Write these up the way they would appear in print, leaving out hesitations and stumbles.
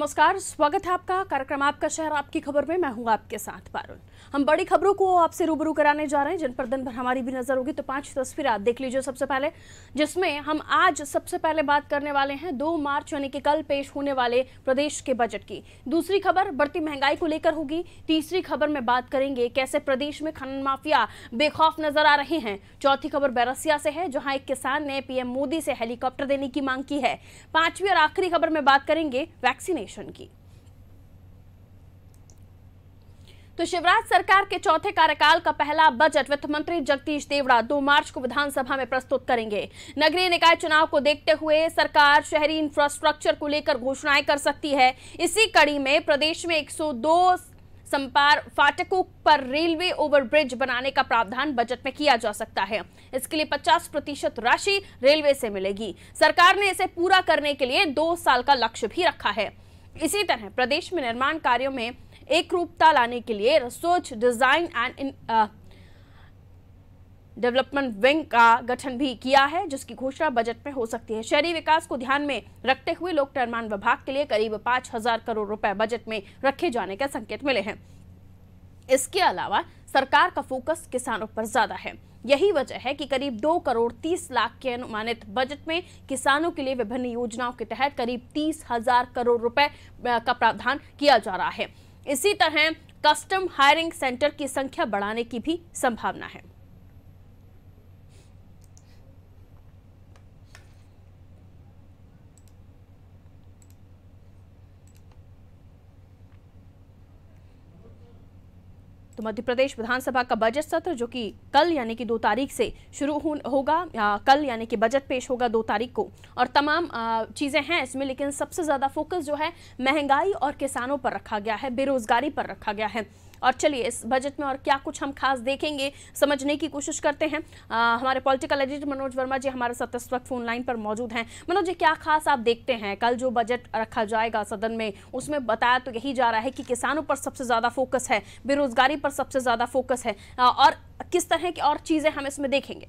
नमस्कार, स्वागत है आपका कार्यक्रम आपका शहर आपकी खबर में। मैं हूं आपके साथ पारुल। हम बड़ी खबरों को आपसे रूबरू कराने जा रहे हैं जिन पर दिन भर हमारी भी नजर होगी। तो 5 तस्वीरें आप देख लीजिए सबसे पहले, जिसमें हम आज सबसे पहले बात करने वाले हैं 2 मार्च यानी कि कल पेश होने वाले प्रदेश के बजट की। दूसरी खबर बढ़ती महंगाई को लेकर होगी। तीसरी खबर में बात करेंगे कैसे प्रदेश में खनन माफिया बेखौफ नजर आ रहे हैं। चौथी खबर बैरसिया से है, जहां एक किसान ने पीएम मोदी से हेलीकॉप्टर देने की मांग की है। पांचवी और आखिरी खबर में बात करेंगे वैक्सीनेशन की। तो शिवराज सरकार के चौथे कार्यकाल का पहला बजट वित्त मंत्री जगदीश देवड़ा 2 मार्च को विधानसभा में प्रस्तुत करेंगे। नगरीय निकाय चुनाव को देखते हुए सरकार शहरी इंफ्रास्ट्रक्चर को लेकर घोषणाएं कर सकती है। इसी कड़ी में प्रदेश में 102 संपार फाटकों पर रेलवे ओवरब्रिज बनाने का प्रावधान बजट में किया जा सकता है। इसके लिए 50% राशि रेलवे से मिलेगी। सरकार ने इसे पूरा करने के लिए 2 साल का लक्ष्य भी रखा है। इसी तरह प्रदेश में निर्माण कार्यों में एक रूपता लाने के लिए research design and development wing का गठन भी किया है, जिसकी घोषणा बजट में हो सकती है। शहरी विकास को ध्यान में रखते हुए लोक निर्माण विभाग के लिए करीब 5,000 करोड़ रुपए बजट में रखे जाने के संकेत मिले हैं। इसके अलावा सरकार का फोकस किसानों पर ज्यादा है। यही वजह है कि करीब 2 करोड़ 30 लाख के अनुमानित बजट में किसानों के लिए विभिन्न योजनाओं के तहत करीब 30,000 करोड़ रुपए का प्रावधान किया जा रहा है। इसी तरह कस्टम हायरिंग सेंटर की संख्या बढ़ाने की भी संभावना है। तो मध्य प्रदेश विधानसभा का बजट सत्र जो कि कल यानी कि 2 तारीख से शुरू होगा, कल यानी कि बजट पेश होगा 2 तारीख को, और तमाम चीजें हैं इसमें, लेकिन सबसे ज्यादा फोकस जो है महंगाई और किसानों पर रखा गया है, बेरोजगारी पर रखा गया है। और चलिए इस बजट में और क्या कुछ हम खास देखेंगे समझने की कोशिश करते हैं। हमारे पॉलिटिकल एडिटर मनोज वर्मा जी हमारे साथ इस वक्त फोन लाइन पर मौजूद हैं। मनोज जी, क्या खास आप देखते हैं कल जो बजट रखा जाएगा सदन में, उसमें बताया तो यही जा रहा है कि किसानों पर सबसे ज्यादा फोकस है, बेरोजगारी पर सबसे ज्यादा फोकस है, और किस तरह की और चीजें हम इसमें देखेंगे?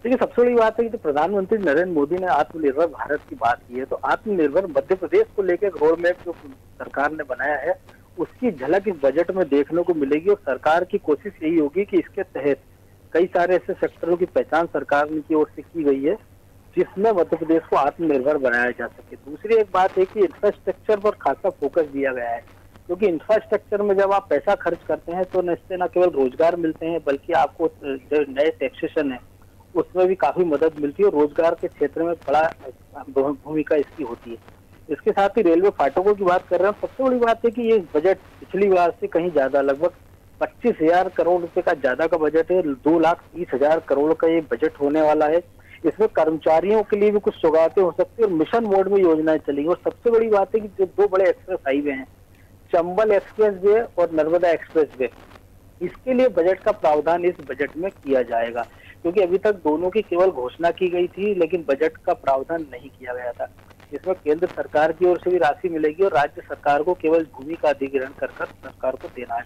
देखिए, सबसे बड़ी बात है कि तो प्रधानमंत्री नरेंद्र मोदी ने आत्मनिर्भर भारत की बात की है, तो आत्मनिर्भर मध्य प्रदेश को लेकर रोड मैप जो सरकार ने बनाया है उसकी झलक इस बजट में देखने को मिलेगी। और सरकार की कोशिश यही होगी कि इसके तहत कई सारे ऐसे सेक्टरों की पहचान सरकार की ओर से की गई है जिसमें मध्य प्रदेश को आत्मनिर्भर बनाया जा सके। दूसरी एक बात है कि इंफ्रास्ट्रक्चर पर खासा फोकस दिया गया है, क्योंकि इंफ्रास्ट्रक्चर में जब आप पैसा खर्च करते हैं तो इससे न केवल रोजगार मिलते हैं बल्कि आपको जो नए टैक्सेशन है उसमें भी काफी मदद मिलती है और रोजगार के क्षेत्र में बड़ा भूमिका इसकी होती है। इसके साथ ही रेलवे फाटकों की बात कर रहे हैं। सबसे बड़ी बात है कि ये बजट पिछली बार से कहीं ज्यादा, लगभग 25,000 करोड़ रुपए का ज्यादा का बजट है। 2,30,000 करोड़ का ये बजट होने वाला है। इसमें कर्मचारियों के लिए भी कुछ सौगातें हो सकती है और मिशन मोड में योजनाएं चलेंगी। और सबसे बड़ी बात है कि जो 2 बड़े एक्सप्रेस हाईवे हैं, चंबल एक्सप्रेस वे और नर्मदा एक्सप्रेस वे, इसके लिए बजट का प्रावधान इस बजट में किया जाएगा, क्योंकि अभी तक दोनों की केवल घोषणा की गई थी लेकिन बजट का प्रावधान नहीं किया गया था। इसमें केंद्र सरकार की ओर से भी राशि मिलेगी और राज्य सरकार को केवल भूमि का अधिग्रहण कर सरकार को देना है।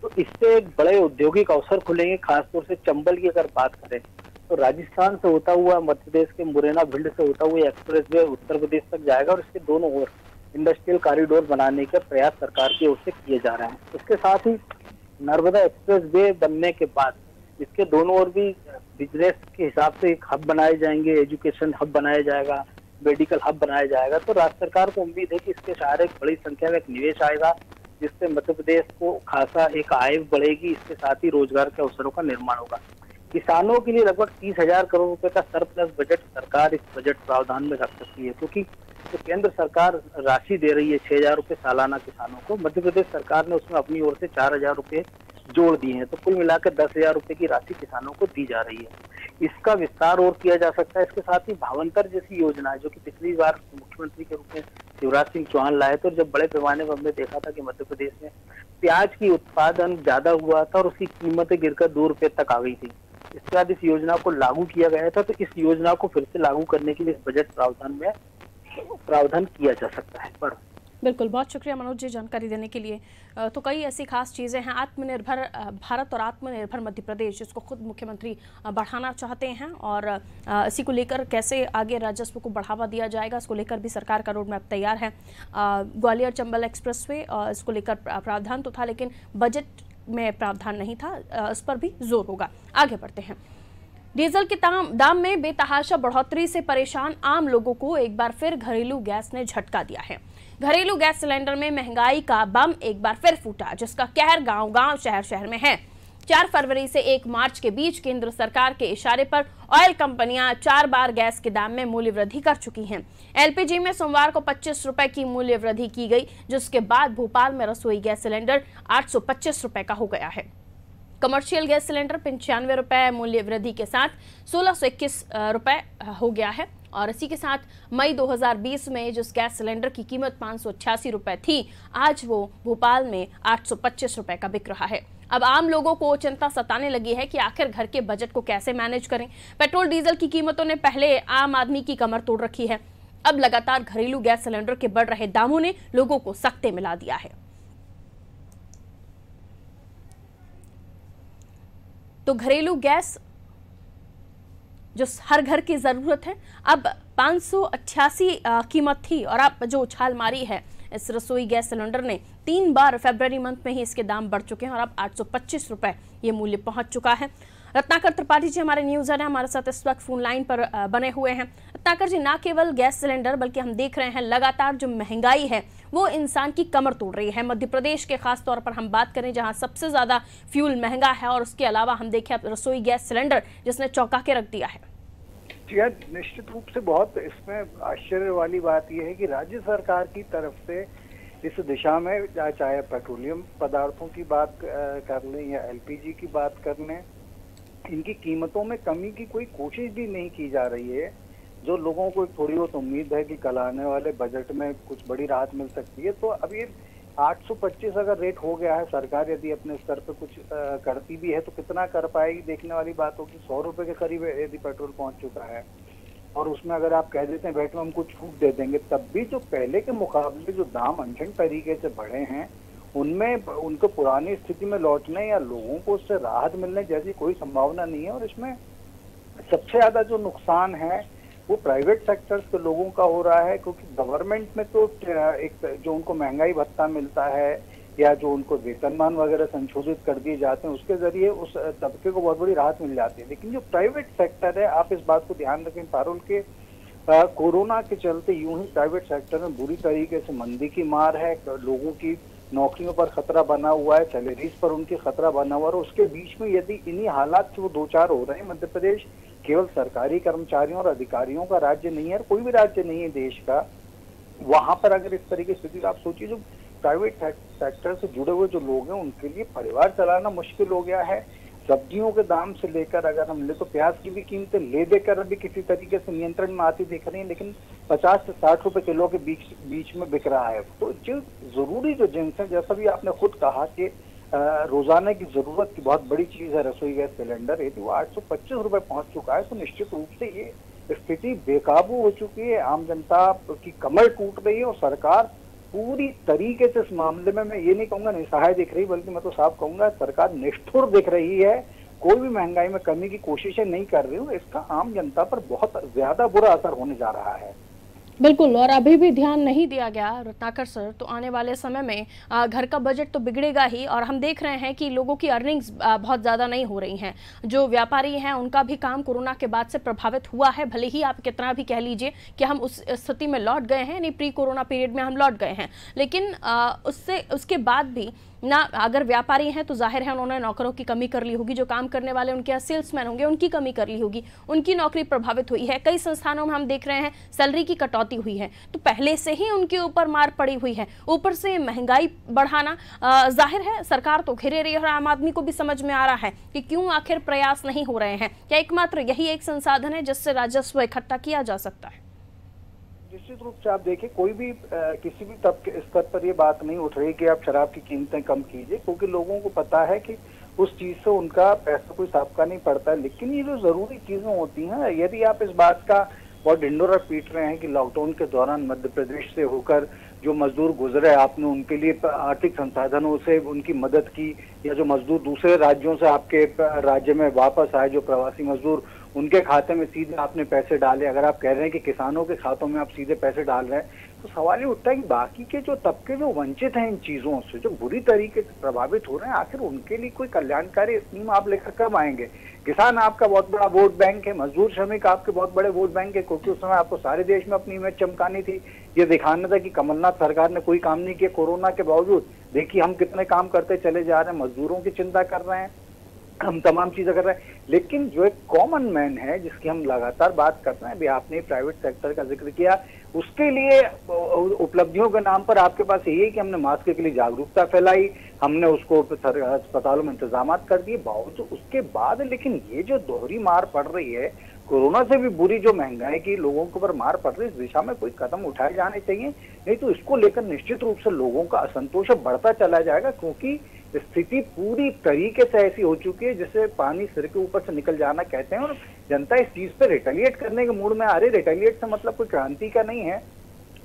तो इससे एक बड़े औद्योगिक अवसर खुलेंगे। खासतौर से चंबल की अगर बात करें तो राजस्थान से होता हुआ मध्य प्रदेश के मुरैना भिंड से होता हुआ एक्सप्रेस वे उत्तर प्रदेश तक जाएगा और इसके दोनों ओर इंडस्ट्रियल कॉरिडोर बनाने के प्रयास सरकार की ओर से किए जा रहे हैं। इसके साथ ही नर्मदा एक्सप्रेस वे बनने के बाद इसके दोनों ओर भी बिजनेस के हिसाब से एक हब बनाए जाएंगे, एजुकेशन हब बनाया जाएगा, मेडिकल हब बनाया जाएगा। तो राज्य सरकार को उम्मीद है कि इसके सहारे एक बड़ी संख्या में एक निवेश आएगा जिससे मध्य प्रदेश को खासा एक आय बढ़ेगी। इसके साथ ही रोजगार के अवसरों का निर्माण होगा। किसानों के लिए लगभग 30,000 करोड़ रुपए का सरप्लस बजट सरकार इस बजट प्रावधान में रख सकती है, क्योंकि तो केंद्र सरकार राशि दे रही है 6,000 रुपए सालाना किसानों को। मध्य प्रदेश सरकार ने उसमें अपनी ओर से 4,000 रुपए जोड़ दिए हैं, तो कुल मिलाकर 10,000 रुपए की राशि किसानों को दी जा रही है। इसका विस्तार और किया जा सकता है। इसके साथ ही भावांतर जैसी योजना है जो कि पिछली बार मुख्यमंत्री के रूप में शिवराज सिंह चौहान लाए थे, और जब बड़े पैमाने पर हमने देखा था कि मध्य प्रदेश में प्याज की उत्पादन ज्यादा हुआ था और उसकी कीमतें गिरकर 2 रुपए तक आ गई थी। इसके बाद इस योजना को लागू किया गया था, तो इस योजना को फिर से लागू करने के लिए इस बजट प्रावधान में प्रावधान किया जा सकता है। पर बिल्कुल, बहुत शुक्रिया मनोज जी जानकारी देने के लिए। तो कई ऐसी खास चीज़ें हैं, आत्मनिर्भर भारत और आत्मनिर्भर मध्य प्रदेश, जिसको खुद मुख्यमंत्री बढ़ाना चाहते हैं, और इसी को लेकर कैसे आगे राजस्व को बढ़ावा दिया जाएगा, इसको लेकर भी सरकार का रोड मैप तैयार है। ग्वालियर चंबल एक्सप्रेसवे, इसको लेकर प्रावधान तो था, लेकिन बजट में प्रावधान नहीं था, इस पर भी जोर होगा। आगे बढ़ते हैं। डीजल के दाम में बेतहाशा बढ़ोतरी से परेशान आम लोगों को एक बार फिर घरेलू गैस ने झटका दिया है। घरेलू गैस सिलेंडर में महंगाई का बम एक बार फिर फूटा, जिसका कहर गांव-गांव, शहर-शहर में है। 4 फरवरी से 1 मार्च के बीच केंद्र सरकार के इशारे पर ऑयल कंपनियां 4 बार गैस के दाम में मूल्य वृद्धि कर चुकी हैं। एलपीजी में सोमवार को 25 रुपए की मूल्य वृद्धि की गई, जिसके बाद भोपाल में रसोई गैस सिलेंडर 825 रुपए का हो गया है। कमर्शियल गैस सिलेंडर 95 रुपए मूल्य वृद्धि के साथ 1621 रुपए हो गया है। और इसी के साथ मई 2020 में जिस गैस सिलेंडर की कीमत 588 रुपए थी, आज वो भोपाल में 825 रुपए का बिक रहा है। अब आम लोगों को चिंता सताने लगी है कि आखिर घर के बजट को कैसे मैनेज करें। पेट्रोल डीजल की कीमतों ने पहले आम आदमी की कमर तोड़ रखी है, अब लगातार घरेलू गैस सिलेंडर के बढ़ रहे दामों ने लोगों को सख्ते मिला दिया है। तो घरेलू गैस जो हर घर की जरूरत है, अब 588 कीमत थी, और अब जो उछाल मारी है इस रसोई गैस सिलेंडर ने, 3 बार फरवरी मंथ में ही इसके दाम बढ़ चुके हैं, और अब 825 रुपए ये मूल्य पहुंच चुका है। रत्नाकर त्रिपाठी जी हमारे न्यूज़र हैं, हमारे साथ इस वक्त फोन लाइन पर बने हुए हैं। रत्नाकर जी, ना केवल गैस सिलेंडर बल्कि हम देख रहे हैं लगातार जो महंगाई है वो इंसान की कमर तोड़ रही है। मध्य प्रदेश के खास तौर पर हम बात करें जहां सबसे ज्यादा फ्यूल महंगा है, और उसके अलावा हम देखें रसोई गैस सिलेंडर जिसने चौंका के रख दिया है। निश्चित रूप से बहुत इसमें आश्चर्य वाली बात यह है कि राज्य सरकार की तरफ से इस दिशा में, चाहे पेट्रोलियम पदार्थों की बात कर लें या एलपीजी की बात कर लें, इनकी कीमतों में कमी की कोई कोशिश भी नहीं की जा रही है। जो लोगों को थोड़ी बहुत उम्मीद है कि कल आने वाले बजट में कुछ बड़ी राहत मिल सकती है, तो अब ये 825 अगर रेट हो गया है, सरकार यदि अपने स्तर पर कुछ करती भी है तो कितना कर पाएगी देखने वाली बात होगी। 100 रुपए के करीब यदि पेट्रोल पहुंच चुका है, और उसमें अगर आप कह देते हैं बैठ में हम कुछ छूट दे देंगे, तब भी जो पहले के मुकाबले जो दाम अनशन तरीके से बढ़े हैं, उनमें उनको पुरानी स्थिति में लौटने या लोगों को उससे राहत मिलने जैसी कोई संभावना नहीं है। और इसमें सबसे ज्यादा जो नुकसान है वो प्राइवेट सेक्टर्स के लोगों का हो रहा है, क्योंकि गवर्नमेंट में तो एक जो उनको महंगाई भत्ता मिलता है या जो उनको वेतनमान वगैरह संशोधित कर दिए जाते हैं, उसके जरिए उस तबके को बहुत बड़ी राहत मिल जाती है। लेकिन जो प्राइवेट सेक्टर है, आप इस बात को ध्यान रखें, पारुल के कोरोना के चलते यूं ही प्राइवेट सेक्टर में बुरी तरीके से मंदी की मार है, लोगों की नौकरियों पर खतरा बना हुआ है, सैलरीज पर उनकी खतरा बना हुआ है। और उसके बीच में यदि इन्हीं हालात से वो दो चार हो रहे हैं, मध्य प्रदेश केवल सरकारी कर्मचारियों और अधिकारियों का राज्य नहीं है, कोई भी राज्य नहीं है देश का, वहां पर अगर इस तरह की स्थिति, आप सोचिए जो प्राइवेट सेक्टर से जुड़े हुए जो लोग हैं उनके लिए परिवार चलाना मुश्किल हो गया है। सब्जियों के दाम से लेकर अगर हम ले तो प्याज की भी कीमतें ले देकर अभी किसी तरीके से नियंत्रण में आती दिख रही है, लेकिन 50 से 60 रुपए किलो के बीच में बिक रहा है। तो जो जरूरी जो जिन्स है, जैसा भी आपने खुद कहा कि रोजाना की जरूरत की बहुत बड़ी चीज है रसोई गैस सिलेंडर, यदि वो 825 रुपए पहुंच चुका है तो निश्चित रूप से ये स्थिति बेकाबू हो चुकी है, आम जनता की कमर टूट रही है। और सरकार पूरी तरीके से इस मामले में, मैं ये नहीं कहूंगा निस्सहाय दिख रही, बल्कि मैं तो साफ कहूंगा सरकार निष्ठुर दिख रही है, कोई भी महंगाई में कमी की कोशिशें नहीं कर रही हूँ। इसका आम जनता पर बहुत ज्यादा बुरा असर होने जा रहा है। बिल्कुल, और अभी भी ध्यान नहीं दिया गया रत्नाकर सर, तो आने वाले समय में घर का बजट तो बिगड़ेगा ही। और हम देख रहे हैं कि लोगों की अर्निंग्स बहुत ज़्यादा नहीं हो रही हैं। जो व्यापारी हैं उनका भी काम कोरोना के बाद से प्रभावित हुआ है, भले ही आप कितना भी कह लीजिए कि हम उस स्थिति में लौट गए हैं, यानी प्री कोरोना पीरियड में हम लौट गए हैं, लेकिन उसके बाद भी ना, अगर व्यापारी हैं तो जाहिर है उन्होंने नौकरों की कमी कर ली होगी, जो काम करने वाले उनके यहाँ सेल्समैन होंगे उनकी कमी कर ली होगी, उनकी नौकरी प्रभावित हुई है। कई संस्थानों में हम देख रहे हैं सैलरी की कटौती हुई है, तो पहले से ही उनके ऊपर मार पड़ी हुई है, ऊपर से महंगाई बढ़ाना। जाहिर है सरकार तो घिरे रही है, और आम आदमी को भी समझ में आ रहा है कि क्यों आखिर प्रयास नहीं हो रहे हैं। क्या एकमात्र यही एक संसाधन है जिससे राजस्व इकट्ठा किया जा सकता है? निश्चित रूप से आप देखिए, कोई भी किसी भी तबके स्तर पर ये बात नहीं उठ रही कि आप शराब की कीमतें कम कीजिए, क्योंकि लोगों को पता है कि उस चीज से उनका पैसा कोई साबका नहीं पड़ता है। लेकिन ये जो जरूरी चीजें होती हैं, यदि आप इस बात का बहुत ढिंडोरा पीट रहे हैं कि लॉकडाउन के दौरान मध्य प्रदेश से होकर जो मजदूर गुजरे आपने उनके लिए आर्थिक संसाधनों से उनकी मदद की, या जो मजदूर दूसरे राज्यों से आपके राज्य में वापस आए जो प्रवासी मजदूर, उनके खाते में सीधे आपने पैसे डाले। अगर आप कह रहे हैं कि किसानों के खातों में आप सीधे पैसे डाल रहे हैं, तो सवाल ये उठता है कि बाकी के जो तबके जो वंचित हैं इन चीजों से, जो बुरी तरीके से प्रभावित हो रहे हैं, आखिर उनके लिए कोई कल्याणकारी स्कीम आप लेकर कब आएंगे? किसान आपका बहुत बड़ा वोट बैंक है, मजदूर श्रमिक आपके बहुत बड़े वोट बैंक है, क्योंकि उस समय आपको सारे देश में अपनी इमेज चमकानी थी, ये दिखाना था कि कमलनाथ सरकार ने कोई काम नहीं किया कोरोना के बावजूद। देखिए हम कितने काम करते चले जा रहे हैं, मजदूरों की चिंता कर रहे हैं, हम तमाम चीजें कर रहे हैं। लेकिन जो एक कॉमन मैन है जिसकी हम लगातार बात कर रहे हैं, अभी आपने प्राइवेट सेक्टर का जिक्र किया, उसके लिए उपलब्धियों के नाम पर आपके पास यही है कि हमने मास्क के लिए जागरूकता फैलाई, हमने उसको अस्पतालों में इंतजाम कर दिए, बावजूद उसके बाद लेकिन ये जो दोहरी मार पड़ रही है, कोरोना से भी बुरी जो महंगाई की लोगों के ऊपर मार पड़ रही है, इस दिशा में कोई कदम उठाए जाने चाहिए, नहीं तो इसको लेकर निश्चित रूप से लोगों का असंतोष बढ़ता चला जाएगा। क्योंकि स्थिति पूरी तरीके से ऐसी हो चुकी है जैसे पानी सिर के ऊपर से निकल जाना कहते हैं, और जनता इस चीज पे रिटेलिएट करने के मूड में आ रही। रिटेलिएट से मतलब कोई क्रांति का नहीं है,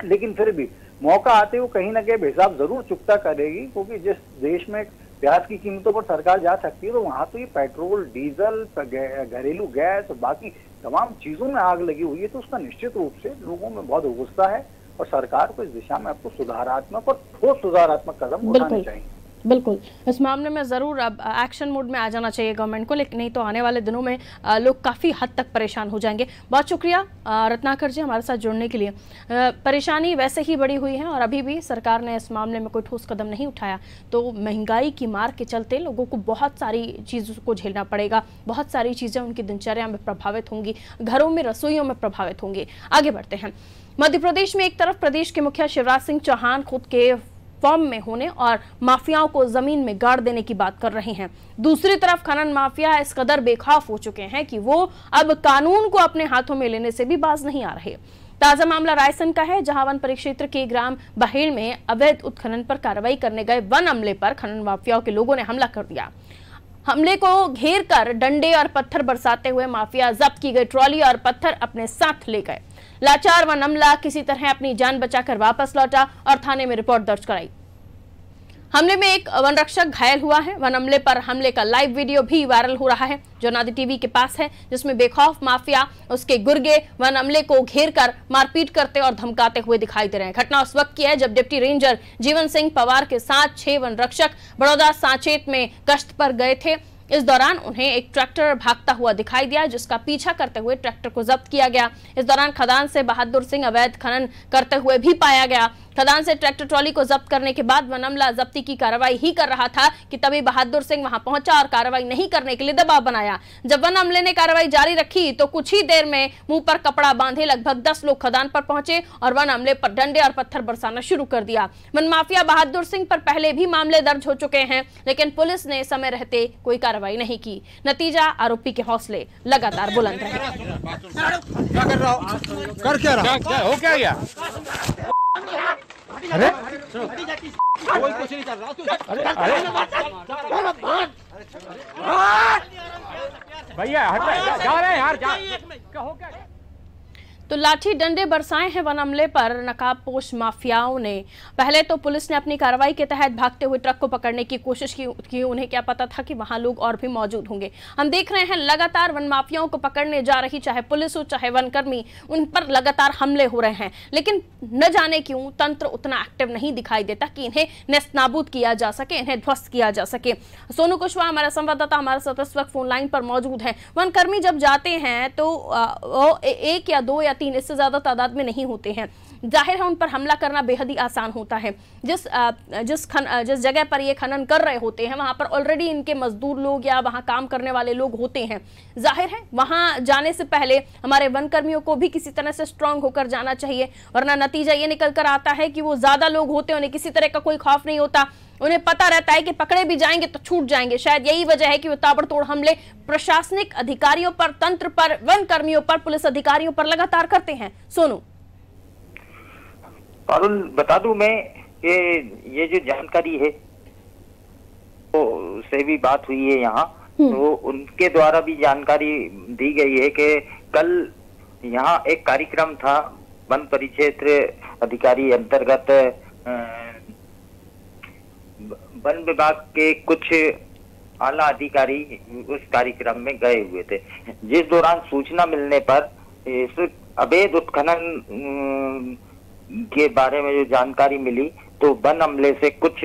लेकिन फिर भी मौका आते हुए कहीं ना कहीं हिसाब जरूर चुकता करेगी, क्योंकि जिस देश में प्याज की कीमतों पर सरकार जा सकती है, तो वहां तो ये पेट्रोल, डीजल, घरेलू गैस और बाकी तमाम चीजों में आग लगी हुई है। तो उसका निश्चित रूप से लोगों में बहुत गुस्सा है, और सरकार को इस दिशा में आपको सुधारात्मक और ठोस सुधारात्मक कदम उठाने चाहिए। बिल्कुल, इस मामले में ज़रूर अब एक्शन मोड में आ जाना चाहिए गवर्नमेंट को, लेकिन नहीं तो आने वाले दिनों में लोग काफ़ी हद तक परेशान हो जाएंगे। बहुत शुक्रिया रत्नाकर जी हमारे साथ जुड़ने के लिए। परेशानी वैसे ही बढ़ी हुई है और अभी भी सरकार ने इस मामले में कोई ठोस कदम नहीं उठाया, तो महंगाई की मार के चलते लोगों को बहुत सारी चीज़ों को झेलना पड़ेगा, बहुत सारी चीज़ें उनकी दिनचर्या में प्रभावित होंगी, घरों में रसोइयों में प्रभावित होंगी। आगे बढ़ते हैं। मध्य प्रदेश में एक तरफ प्रदेश के मुखिया शिवराज सिंह चौहान खुद के फॉर्म में होने और माफियाओं को जमीन में गाड़ देने की बात कर रहे हैं, दूसरी तरफ खनन माफिया इस कदर बेखौफ हो चुके हैं कि वो अब कानून को अपने हाथों में लेने से भी बाज नहीं आ रहे। ताजा मामला रायसेन का है, जहां वन परिक्षेत्र के ग्राम बहेड़ में अवैध उत्खनन पर कार्रवाई करने गए वन अमले पर खनन माफियाओं के लोगों ने हमला कर दिया। हमले को घेर कर डंडे और पत्थर बरसाते हुए माफिया जब्त की गई ट्रॉली और पत्थर अपने साथ ले गए। लाचार वन अमला किसी तरह अपनी जान बचाकर वापस लौटा और थाने में रिपोर्ट दर्ज कराई। हमले में एक वन रक्षक घायल हुआ है। वन अमले पर हमले का लाइव वीडियो भी वायरल हो रहा है, जो नादी टीवी के पास है, जिसमें बेखौफ माफिया उसके गुर्गे वन अमले को घेर कर मारपीट करते और धमकाते हुए दिखाई दे रहे हैं। घटना उस वक्त की है जब डिप्टी रेंजर जीवन सिंह पवार के साथ 6 वन रक्षक बड़ौदा सांचेत में गश्त पर गए थे। इस दौरान उन्हें एक ट्रैक्टर भागता हुआ दिखाई दिया, जिसका पीछा करते हुए ट्रैक्टर को जब्त किया गया। इस दौरान खदान से बहादुर सिंह अवैध खनन करते हुए भी पाया गया। खदान से ट्रैक्टर ट्रॉली को जब्त करने के बाद वन अमला जब्ती की कार्रवाई ही कर रहा था कि तभी बहादुर सिंह वहां पहुंचा और कार्रवाई नहीं करने के लिए दबाव बनाया। जब वन अमले ने कार्रवाई जारी रखी तो कुछ ही देर में मुंह पर कपड़ा बांधे लगभग 10 लोग खदान पर पहुंचे और वन अमले पर डंडे और पत्थर बरसाना शुरू कर दिया। वन माफिया बहादुर सिंह पर पहले भी मामले दर्ज हो चुके हैं, लेकिन पुलिस ने समय रहते कोई कार्रवाई नहीं की। नतीजा, आरोपी के हौसले लगातार बुलंद रहे। क्या कर रहा हो? कर क्या रहा हो? क्या गया? अरे कोई कुछ नहीं कर रहा। भैया हट जा रहे हैं यार, क्या हो क्या? तो लाठी डंडे बरसाए हैं वन अमले पर नकाबपोश माफियाओं ने। पहले तो पुलिस ने अपनी कार्रवाई के तहत भागते हुए ट्रक को पकड़ने की कोशिश की। उन्हें क्या पता था कि वहां लोग और भी मौजूद होंगे। हम देख रहे हैं लगातार वन माफियाओं को पकड़ने जा रही चाहे पुलिस हो चाहे वन कर्मी, उन पर लगातार हमले हो रहे हैं, लेकिन न जाने क्यों तंत्र उतना एक्टिव नहीं दिखाई देता कि इन्हें नेस्तनाबूद किया जा सके, इन्हें ध्वस्त किया जा सके। सोनू कुशवाहा हमारा संवाददाता हमारे साथ इस वक्त फोन लाइन पर मौजूद है। वन कर्मी जब जाते हैं तो 1 या 2 या 3 इससे ज्यादा तादाद में नहीं होते हैं। जाहिर है उन पर हमला करना बेहद ही आसान होता है। जिस जगह पर ये खनन कर रहे होते हैं वहां पर ऑलरेडी इनके मजदूर लोग या वहां काम करने वाले लोग होते हैं। जाहिर है वहां जाने से पहले हमारे वन कर्मियों को भी किसी तरह से स्ट्रांग होकर जाना चाहिए, वरना नतीजा ये निकल कर आता है कि वो ज्यादा लोग होते हैं, उन्हें किसी तरह का कोई खौफ नहीं होता। उन्हें पता रहता है कि पकड़े भी जाएंगे तो छूट जाएंगे। शायद यही वजह है कि वो ताबड़तोड़ हमले प्रशासनिक अधिकारियों पर, तंत्र पर, वन कर्मियों पर, पुलिस अधिकारियों पर लगातार करते हैं। सोनू, पारुल बता दूं मैं, ये जो जानकारी है तो से भी बात हुई है यहाँ, तो उनके द्वारा भी जानकारी दी गई है कि कल यहाँ एक कार्यक्रम था वन परिक्षेत्र अधिकारी अंतर्गत वन विभाग के कुछ आला अधिकारी उस कार्यक्रम में गए हुए थे, जिस दौरान सूचना मिलने पर इस अवैध उत्खनन के बारे में जो जानकारी मिली तो वन अमले से कुछ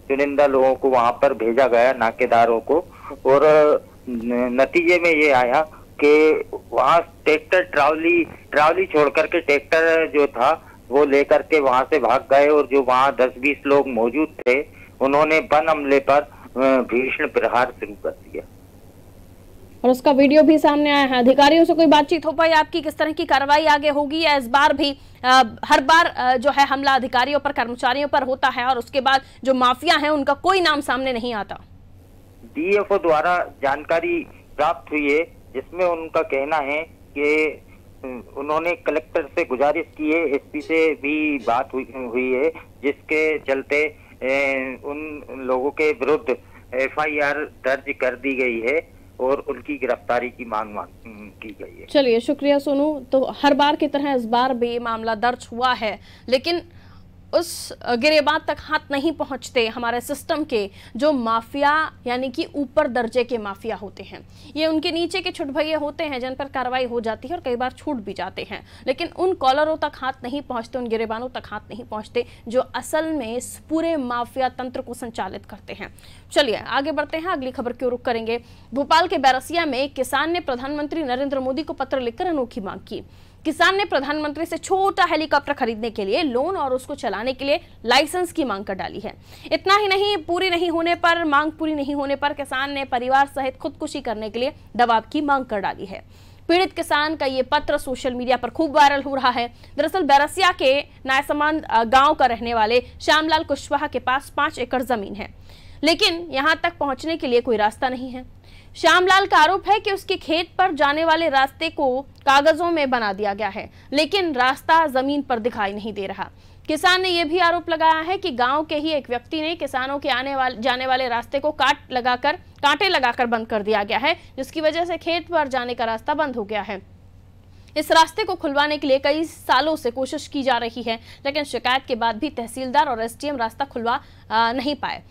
चुनिंदा लोगों को वहां पर भेजा गया, नाकेदारों को, और नतीजे में ये आया कि वहां ट्रैक्टर ट्रावली छोड़ करके ट्रैक्टर जो था वो लेकर के वहां से भाग गए, और जो वहां 10-20 लोग मौजूद थे उन्होंने वन अमले पर भीषण प्रहार शुरू कर दिया और उसका वीडियो भी सामने आया है। अधिकारियों से कोई बातचीत हो पाई आपकी? किस तरह की कार्रवाई आगे होगी, या इस बार भी हर बार जो है हमला अधिकारियों पर, कर्मचारियों पर होता है और उसके बाद जो माफिया है उनका कोई नाम सामने नहीं आता? डीएफओ द्वारा जानकारी प्राप्त हुई है, जिसमें उनका कहना है कि उन्होंने कलेक्टर से गुजारिश की है, एसपी से भी बात हुई है, जिसके चलते उन लोगों के विरुद्ध एफआईआर दर्ज कर दी गई है और उनकी गिरफ्तारी की मांग की गई है। चलिए, शुक्रिया सोनू। तो हर बार की तरह इस बार भी मामला दर्ज हुआ है, लेकिन उस गिरेबान तक हाथ नहीं पहुंचते हमारे सिस्टम के जो माफिया यानी कि ऊपर दर्जे के माफिया होते हैं। ये उनके नीचे के छुटभैये होते हैं जिन पर कार्रवाई हो जाती है और कई बार छूट भी जाते हैं, लेकिन उन कॉलरों तक हाथ नहीं पहुंचते, उन गिरेबानों तक हाथ नहीं पहुंचते जो असल में इस पूरे माफिया तंत्र को संचालित करते हैं। चलिए आगे बढ़ते हैं, अगली खबर की रुख करेंगे। भोपाल के बैरसिया में एक किसान ने प्रधानमंत्री नरेंद्र मोदी को पत्र लिखकर अनोखी मांग की। किसान ने प्रधानमंत्री से छोटा हेलीकॉप्टर खरीदने के लिए लोन और उसको चलाने के लिए लाइसेंस की मांग कर डाली है। इतना ही नहीं, मांग पूरी नहीं होने पर किसान ने परिवार सहित खुदकुशी करने के लिए दबाव की मांग कर डाली है। पीड़ित किसान का ये पत्र सोशल मीडिया पर खूब वायरल हो रहा है। दरअसल बैरसिया के नायसमान गांव का रहने वाले श्यामलाल कुशवाहा के पास 5 एकड़ जमीन है, लेकिन यहां तक पहुंचने के लिए कोई रास्ता नहीं है। श्यामलाल का आरोप है कि उसके खेत पर जाने वाले रास्ते को कागजों में बना दिया गया है, लेकिन रास्ता जमीन पर दिखाई नहीं दे रहा। किसान ने यह भी आरोप लगाया है कि गांव के ही एक व्यक्ति ने किसानों के जाने वाले रास्ते को कांटे लगाकर बंद कर दिया गया है, जिसकी वजह से खेत पर जाने का रास्ता बंद हो गया है। इस रास्ते को खुलवाने के लिए कई सालों से कोशिश की जा रही है, लेकिन शिकायत के बाद भी तहसीलदार और एसडीएम रास्ता खुलवा नहीं पाए।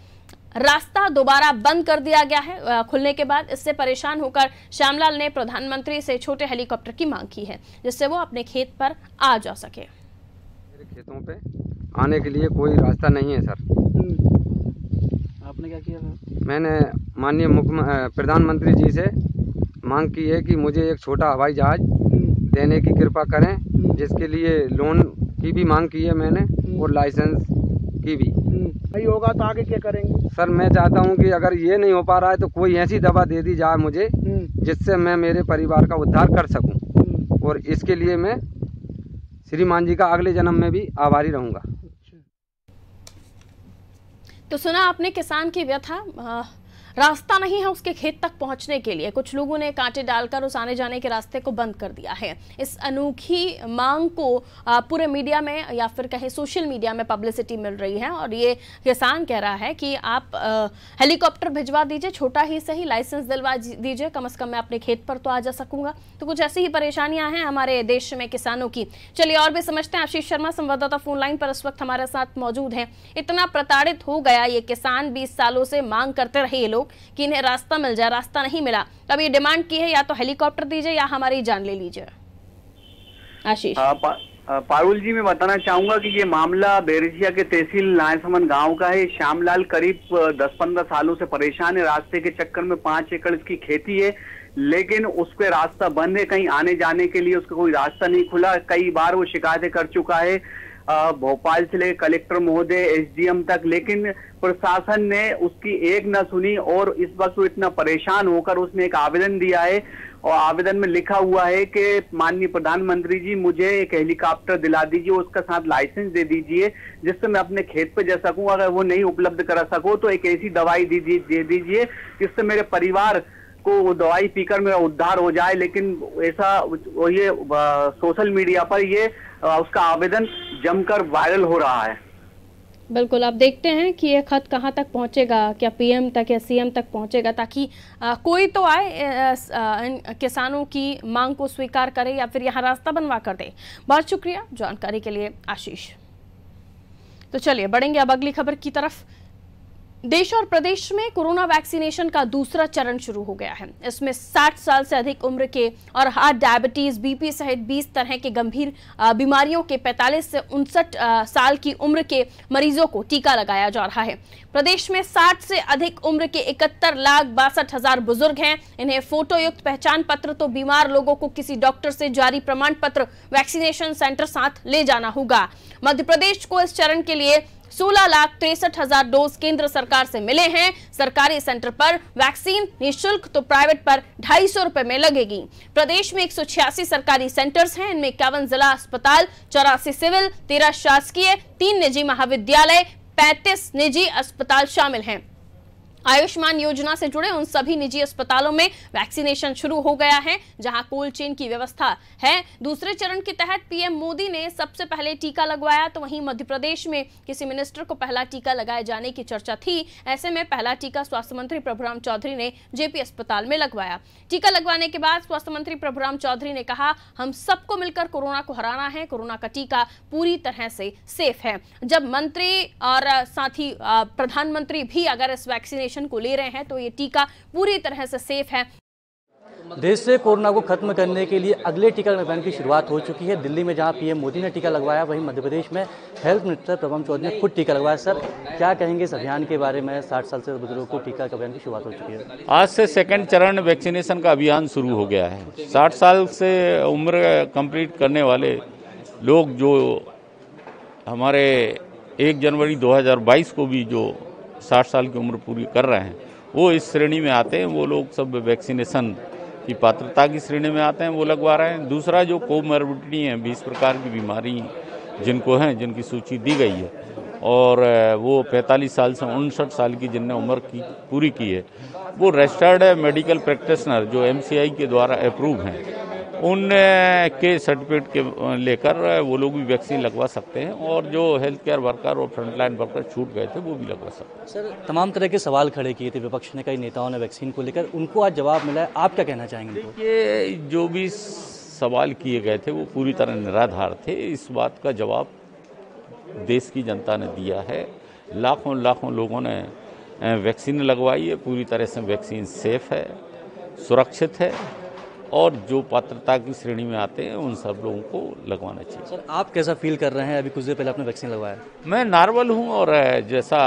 रास्ता दोबारा बंद कर दिया गया है खुलने के बाद। इससे परेशान होकर श्यामलाल ने प्रधानमंत्री से छोटे हेलीकॉप्टर की मांग की है, जिससे वो अपने खेत पर आ जा सके। मेरे खेतों पे आने के लिए कोई रास्ता नहीं है सर। आपने क्या किया सर? मैंने माननीय प्रधानमंत्री जी से मांग की है कि मुझे एक छोटा हवाई जहाज देने की कृपा करें, जिसके लिए लोन की भी मांग की है मैंने और लाइसेंस की भी। नहीं होगा तो आगे क्या करेंगे? सर मैं चाहता हूं कि अगर ये नहीं हो पा रहा है तो कोई ऐसी दवा दे दी जाए मुझे जिससे मैं मेरे परिवार का उद्धार कर सकूं, और इसके लिए मैं श्रीमान जी का अगले जन्म में भी आभारी रहूंगा। तो सुना आपने किसान की व्यथा। रास्ता नहीं है उसके खेत तक पहुंचने के लिए। कुछ लोगों ने कांटे डालकर उस आने जाने के रास्ते को बंद कर दिया है। इस अनोखी मांग को पूरे मीडिया में या फिर कहें सोशल मीडिया में पब्लिसिटी मिल रही है, और ये किसान कह रहा है कि आप हेलीकॉप्टर भिजवा दीजिए, छोटा ही सही, लाइसेंस दिलवा दीजिए, कम से कम मैं अपने खेत पर तो आ जा सकूंगा। तो कुछ ऐसी ही परेशानियां हैं हमारे देश में किसानों की। चलिए और भी समझते हैं। आशीष शर्मा संवाददाता फोन लाइन पर इस वक्त हमारे साथ मौजूद हैं। इतना प्रताड़ित हो गया ये किसान, 20 सालों से मांग करते रहे ये लोग कि इन्हें रास्ता मिल जाए, रास्ता नहीं मिला। अब ये डिमांड की है या तो हेलीकॉप्टर दीजिए या हमारी जान ले लीजिए। आशीष। पारुल जी, मैं बताना चाहूंगा कि ये मामला बैरसिया के तहसील नायसमन गांव का है। श्यामलाल करीब 10-15 सालों से परेशान है। रास्ते के चक्कर में 5 एकड़ की खेती है, लेकिन उस पे रास्ता बंद है। कहीं आने जाने के लिए उसका कोई रास्ता नहीं खुला। कई बार वो शिकायतें कर चुका है भोपाल से लेकर कलेक्टर महोदय, एसडीएम तक, लेकिन प्रशासन ने उसकी एक न सुनी। और इस वक्त वो इतना परेशान होकर उसने एक आवेदन दिया है, और आवेदन में लिखा हुआ है कि माननीय प्रधानमंत्री जी मुझे एक हेलीकॉप्टर दिला दीजिए, उसका साथ लाइसेंस दे दीजिए, जिससे मैं अपने खेत पे जा सकूं। अगर वो नहीं उपलब्ध करा सको तो एक ऐसी दवाई दे दीजिए जिससे मेरे परिवार को वो दवाई पीकर मेरा उद्धार हो जाए। लेकिन ऐसा ये सोशल मीडिया पर ये उसका आवेदन जमकर वायरल हो रहा है। बिल्कुल, आप देखते हैं कि ये खत कहां तक पहुंचेगा, क्या पीएम तक या सीएम तक पहुंचेगा, ताकि कोई तो आए किसानों की मांग को स्वीकार करे या फिर यहाँ रास्ता बनवा कर दे। बहुत शुक्रिया जानकारी के लिए आशीष। तो चलिए बढ़ेंगे अब अगली खबर की तरफ। देश और प्रदेश में कोरोना वैक्सीनेशन का दूसरा चरण शुरू हो गया है। इसमें 60 साल से अधिक उम्र के और हार्ट, डायबिटीज, बीपी सहित 20 तरह के गंभीर बीमारियों के 45 से 59 साल की उम्र के मरीजों को टीका लगाया जा रहा है। प्रदेश में 60 से अधिक उम्र के 71,62,000 बुजुर्ग हैं। इन्हें फोटो युक्त पहचान पत्र तो बीमार लोगों को किसी डॉक्टर से जारी प्रमाण पत्र वैक्सीनेशन सेंटर साथ ले जाना होगा। मध्य प्रदेश को इस चरण के लिए 16,63,000 डोज केंद्र सरकार से मिले हैं। सरकारी सेंटर पर वैक्सीन निःशुल्क तो प्राइवेट पर 250 रुपए में लगेगी। प्रदेश में 186 सरकारी सेंटर्स हैं। इनमें 51 जिला अस्पताल, 84 सिविल, 13 शासकीय, 3 निजी महाविद्यालय, 35 निजी अस्पताल शामिल हैं। आयुष्मान योजना से जुड़े उन सभी निजी अस्पतालों में वैक्सीनेशन शुरू हो गया है जहां कोल्ड चेन की व्यवस्था है। दूसरे चरण के तहत पीएम मोदी ने सबसे पहले टीका लगवाया, तो वहीं मध्य प्रदेश में किसी मिनिस्टर को पहला टीका लगाए जाने की चर्चा थी। ऐसे में पहला टीका स्वास्थ्य मंत्री प्रभुराम चौधरी ने जेपी अस्पताल में लगवाया। टीका लगवाने के बाद स्वास्थ्य मंत्री प्रभुराम चौधरी ने कहा, हम सबको मिलकर कोरोना को हराना है। कोरोना का टीका पूरी तरह से सेफ है। जब मंत्री और साथ ही प्रधानमंत्री भी अगर इस वैक्सीनेशन को ले रहे हैं तो ये टीका पूरी तरह से सेफ है। देश से कोरोना को खत्म करने के लिए अगले टीकाकरण अभियान की शुरुआत हो चुकी है। दिल्ली में जहां पीएम मोदी ने टीका लगवाया, वहीं मध्य प्रदेश में हेल्थ मिनिस्टर प्रभुराम चौधरी ने खुद टीका लगवाया। सर, क्या कहेंगे इस अभियान के बारे में? 60 साल से बुजुर्गों को टीका अभियान की शुरुआत हो चुकी है। आज से सेकंड चरण वैक्सीनेशन का अभियान शुरू हो गया है। 60 साल से उम्र कंप्लीट करने वाले लोग जो हमारे 1 जनवरी 2022 को भी जो 60 साल की उम्र पूरी कर रहे हैं, वो इस श्रेणी में आते हैं। वो लोग सब वैक्सीनेशन की पात्रता की श्रेणी में आते हैं, वो लगवा रहे हैं। दूसरा जो कोमॉर्बिडिटी है, 20 प्रकार की बीमारी जिनको हैं, जिनकी सूची दी गई है, और वो 45 साल से 59 साल की जिनने उम्र की पूरी की है, वो रजिस्टर्ड मेडिकल प्रैक्टिशनर जो MCI के द्वारा अप्रूव हैं, उनके सर्टिफिकेट के लेकर वो लोग भी वैक्सीन लगवा सकते हैं। और जो हेल्थ केयर वर्कर और फ्रंटलाइन वर्कर छूट गए थे, वो भी लगवा सकते हैं। सर, तमाम तरह के सवाल खड़े किए थे विपक्ष ने, कई नेताओं ने वैक्सीन को लेकर, उनको आज जवाब मिला है। आप क्या कहना चाहेंगे? देखिए, जो भी सवाल किए गए थे वो पूरी तरह निराधार थे। इस बात का जवाब देश की जनता ने दिया है। लाखों लाखों लोगों ने वैक्सीन लगवाई है। पूरी तरह से वैक्सीन सेफ है, सुरक्षित है, और जो पात्रता की श्रेणी में आते हैं उन सब लोगों को लगवाना चाहिए। सर, आप कैसा फील कर रहे हैं? अभी कुछ देर पहले आपने वैक्सीन लगवाया। मैं नॉर्मल हूं और जैसा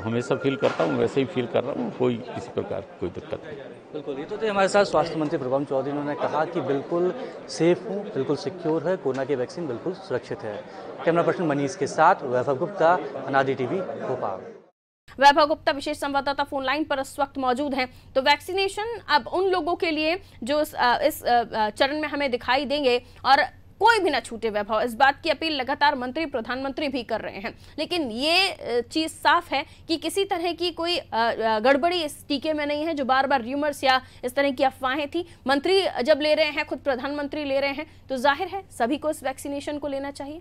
हमेशा फील करता हूं वैसे ही फील कर रहा हूं। कोई किसी प्रकार की कोई दिक्कत नहीं। बिल्कुल, ये तो थे हमारे साथ स्वास्थ्य मंत्री प्रभुराम चौधरी। उन्होंने कहा कि बिल्कुल सेफ हूँ, बिल्कुल सिक्योर है, कोरोना की वैक्सीन बिल्कुल सुरक्षित है। कैमरा पर्सन मनीष के साथ वैभव गुप्ता, अनादि टीवी, भोपाल। वैभव गुप्ता विशेष संवाददाता फोन लाइन पर इस वक्त मौजूद हैं। तो वैक्सीनेशन अब उन लोगों के लिए जो इस चरण में हमें दिखाई देंगे और कोई भी ना छूटे, वैभव, इस बात की अपील लगातार मंत्री, प्रधानमंत्री भी कर रहे हैं। लेकिन ये चीज साफ है कि किसी तरह की कोई गड़बड़ी इस टीके में नहीं है, जो बार बार र्यूमर्स या इस तरह की अफवाहें थी। मंत्री जब ले रहे हैं, खुद प्रधानमंत्री ले रहे हैं, तो जाहिर है सभी को इस वैक्सीनेशन को लेना चाहिए।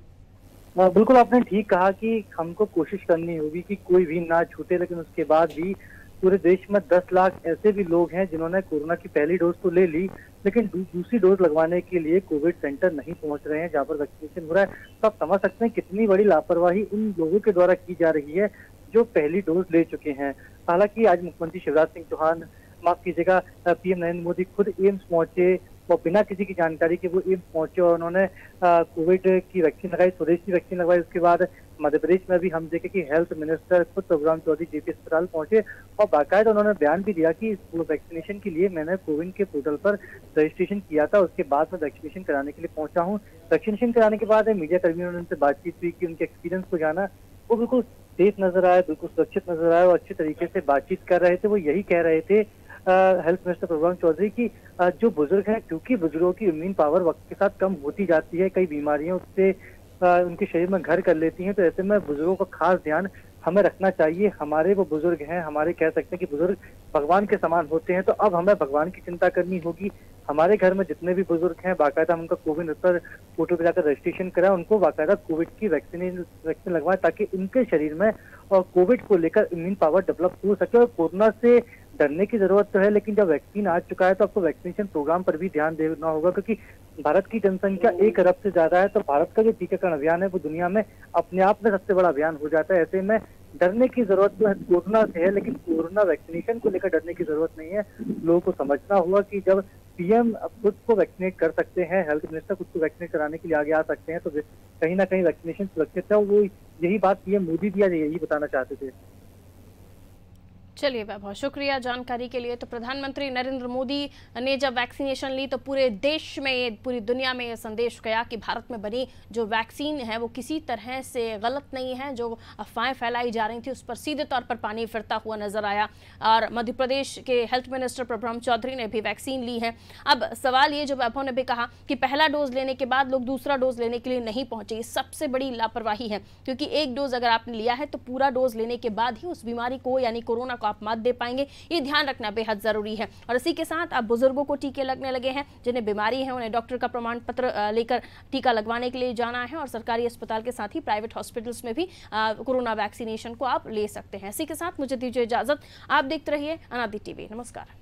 बिल्कुल, आपने ठीक कहा कि हमको कोशिश करनी होगी कि कोई भी ना छूटे। लेकिन उसके बाद भी पूरे देश में 10 लाख ऐसे भी लोग हैं जिन्होंने कोरोना की पहली डोज तो ले ली, लेकिन दूसरी डोज लगवाने के लिए कोविड सेंटर नहीं पहुंच रहे हैं जहां पर वैक्सीनेशन हो रहा है। तो आप समझ सकते हैं कितनी बड़ी लापरवाही उन लोगों के द्वारा की जा रही है जो पहली डोज ले चुके हैं। हालांकि आज मुख्यमंत्री शिवराज सिंह चौहान, माफ कीजिएगा, पीएम नरेंद्र मोदी खुद एम्स पहुंचे और बिना किसी की जानकारी के वो एम्स पहुंचे और उन्होंने कोविड की वैक्सीन लगाई, स्वदेशी वैक्सीन लगवाई। उसके बाद मध्य प्रदेश में भी हम देखे कि हेल्थ मिनिस्टर खुद प्रभुराम चौधरी जेपी अस्पताल पहुंचे और बाकायदा उन्होंने बयान भी दिया कि वैक्सीनेशन के लिए मैंने कोविन के पोर्टल पर रजिस्ट्रेशन किया था, उसके बाद मैं वैक्सीनेशन कराने के लिए पहुंचा हूँ। वैक्सीनेशन कराने के बाद मीडिया कर्मियों ने उनसे बातचीत हुई कि उनके एक्सपीरियंस को जाना। वो बिल्कुल सेफ नजर आए, बिल्कुल सुरक्षित नजर आए और अच्छे तरीके से बातचीत कर रहे थे। वो यही कह रहे थे हेल्थ मिनिस्टर प्रभुराम चौधरी की जो बुजुर्ग हैं, क्योंकि बुजुर्गों की इम्यून पावर वक्त के साथ कम होती जाती है, कई बीमारियों से उनके शरीर में घर कर लेती हैं, तो ऐसे में बुजुर्गों का खास ध्यान हमें रखना चाहिए। हमारे वो बुजुर्ग हैं, हमारे कह सकते हैं कि बुजुर्ग भगवान के समान होते हैं, तो अब हमें भगवान की चिंता करनी होगी। हमारे घर में जितने भी बुजुर्ग हैं, बाकायदा हम उनका कोविन पर फोटो पे जाकर रजिस्ट्रेशन कराएं, उनको बाकायदा कोविड की वैक्सीन लगवाएं ताकि उनके शरीर में और कोविड को लेकर इम्यून पावर डेवलप हो सके और कोरोना से डरने की जरूरत तो है, लेकिन जब वैक्सीन आ चुका है तो आपको वैक्सीनेशन प्रोग्राम पर भी ध्यान देना होगा, क्योंकि भारत की जनसंख्या 1 अरब से ज्यादा है। तो भारत का जो टीकाकरण अभियान है वो दुनिया में अपने आप में सबसे बड़ा अभियान हो जाता है। ऐसे में डरने की जरूरत तो है कोरोना से है, लेकिन कोरोना वैक्सीनेशन को लेकर डरने की जरूरत नहीं है। लोगों को समझना होगा कि जब पीएम खुद को वैक्सीनेट कर सकते हैं, हेल्थ मिनिस्टर खुद को वैक्सीनेट कराने के लिए आगे आ सकते हैं, तो कहीं ना कहीं वैक्सीनेशन सुरक्षित है। वो यही बात पीएम मोदी भी आज यही बताना चाहते थे। चलिए बहुत शुक्रिया जानकारी के लिए। तो प्रधानमंत्री नरेंद्र मोदी ने जब वैक्सीनेशन ली तो पूरे देश में, पूरी दुनिया में ये संदेश गया कि भारत में बनी जो वैक्सीन है वो किसी तरह से गलत नहीं है। जो अफवाहें फैलाई जा रही थी उस पर सीधे तौर पर पानी फिरता हुआ नजर आया। और मध्य प्रदेश के हेल्थ मिनिस्टर प्रभुराम चौधरी ने भी वैक्सीन ली है। अब सवाल ये, जो वैभव ने भी कहा कि पहला डोज लेने के बाद लोग दूसरा डोज लेने के लिए नहीं पहुंचे, ये सबसे बड़ी लापरवाही है। क्योंकि एक डोज अगर आपने लिया है तो पूरा डोज लेने के बाद ही उस बीमारी को यानी कोरोना को आप मात दे पाएंगे। ये ध्यान रखना बेहद जरूरी है। और इसी के साथ अब बुजुर्गों को टीके लगने लगे हैं। जिन्हें बीमारी है उन्हें डॉक्टर का प्रमाण पत्र लेकर टीका लगवाने के लिए जाना है। और सरकारी अस्पताल के साथ ही प्राइवेट हॉस्पिटल्स में भी कोरोना वैक्सीनेशन को आप ले सकते हैं। इसी के साथ मुझे दीजिए इजाजत। आप देखते रहिए अनादि टीवी। नमस्कार।